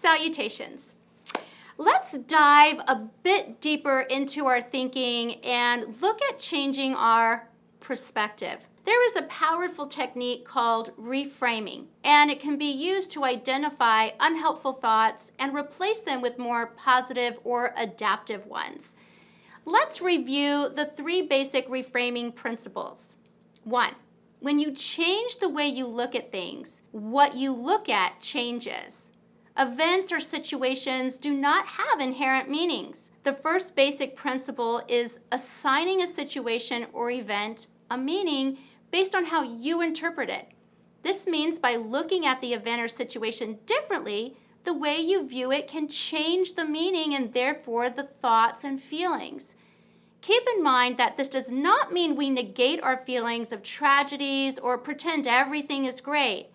Salutations. Let's dive a bit deeper into our thinking and look at changing our perspective. There is a powerful technique called reframing, and it can be used to identify unhelpful thoughts and replace them with more positive or adaptive ones. Let's review the 3 basic reframing principles. 1. When you change the way you look at things, what you look at changes. Events or situations do not have inherent meanings. The first basic principle is assigning a situation or event a meaning based on how you interpret it. This means by looking at the event or situation differently, the way you view it can change the meaning and therefore the thoughts and feelings. Keep in mind that this does not mean we negate our feelings of tragedies or pretend everything is great.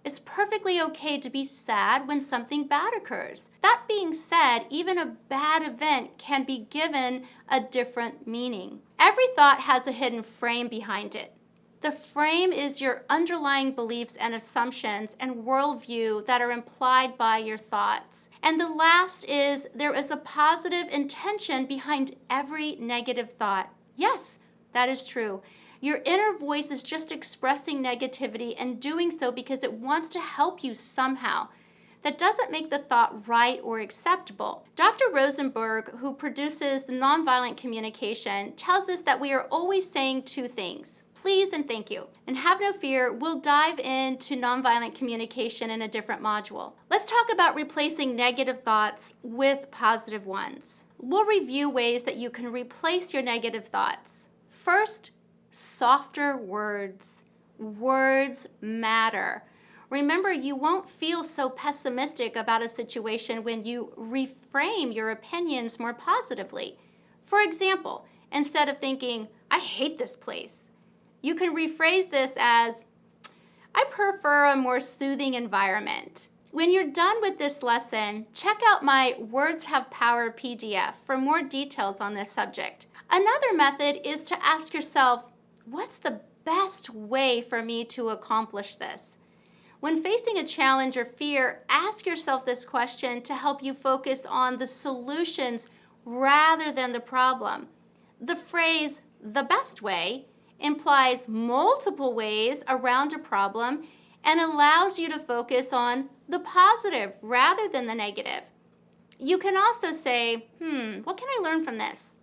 It's perfectly okay to be sad when something bad occurs. That being said, even a bad event can be given a different meaning. Every thought has a hidden frame behind it. The frame is your underlying beliefs and assumptions and worldview that are implied by your thoughts. And the last is there is a positive intention behind every negative thought. Yes, that is true. Your inner voice is just expressing negativity and doing so because it wants to help you somehow. That doesn't make the thought right or acceptable. Dr. Rosenberg, who produces the nonviolent communication, tells us that we are always saying 2 things. Please and thank you. And have no fear, we'll dive into nonviolent communication in a different module. Let's talk about replacing negative thoughts with positive ones. We'll review ways that you can replace your negative thoughts. First, softer words. Words matter. Remember, you won't feel so pessimistic about a situation when you reframe your opinions more positively. For example, instead of thinking, I hate this place, you can rephrase this as, I prefer a more soothing environment. When you're done with this lesson, check out my Words Have Power PDF for more details on this subject. Another method is to ask yourself, what's the best way for me to accomplish this? When facing a challenge or fear, ask yourself this question to help you focus on the solutions rather than the problem. The phrase, the best way, implies multiple ways around a problem and allows you to focus on the positive rather than the negative. You can also say, what can I learn from this?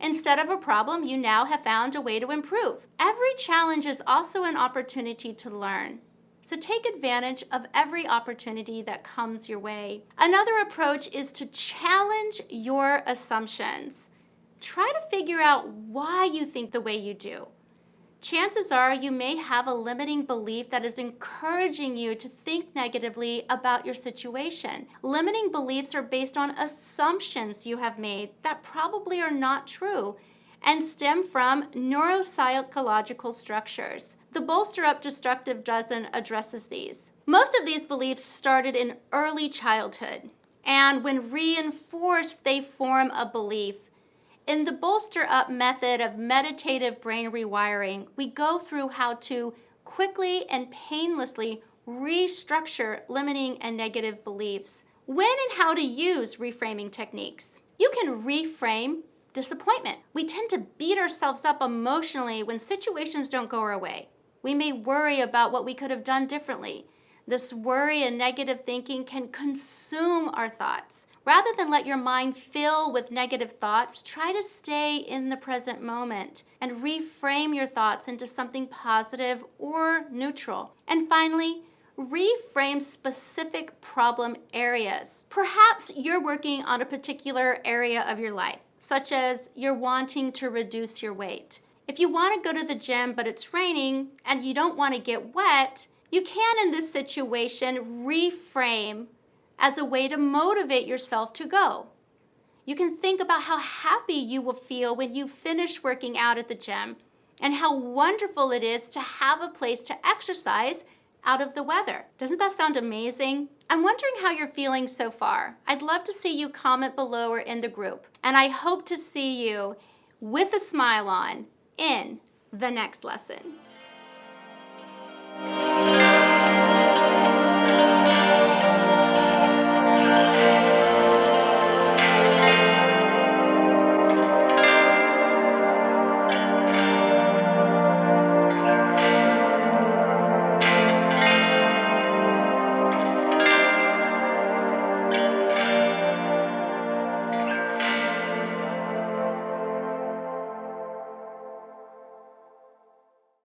Instead of a problem, you now have found a way to improve. Every challenge is also an opportunity to learn. So take advantage of every opportunity that comes your way. Another approach is to challenge your assumptions. Try to figure out why you think the way you do. Chances are you may have a limiting belief that is encouraging you to think negatively about your situation. Limiting beliefs are based on assumptions you have made that probably are not true and stem from neuropsychological structures. The Bolster Up Destructive Dozen addresses these. Most of these beliefs started in early childhood, and when reinforced, they form a belief. In the Bolster Up method of meditative brain rewiring, we go through how to quickly and painlessly restructure limiting and negative beliefs. When and how to use reframing techniques. You can reframe disappointment. We tend to beat ourselves up emotionally when situations don't go our way. We may worry about what we could have done differently. This worry and negative thinking can consume our thoughts. Rather than let your mind fill with negative thoughts, try to stay in the present moment and reframe your thoughts into something positive or neutral. And finally, reframe specific problem areas. Perhaps you're working on a particular area of your life, such as you're wanting to reduce your weight. If you want to go to the gym but it's raining and you don't want to get wet, you can, in this situation, reframe as a way to motivate yourself to go. You can think about how happy you will feel when you finish working out at the gym and how wonderful it is to have a place to exercise out of the weather. Doesn't that sound amazing? I'm wondering how you're feeling so far. I'd love to see you comment below or in the group. And I hope to see you with a smile on in the next lesson.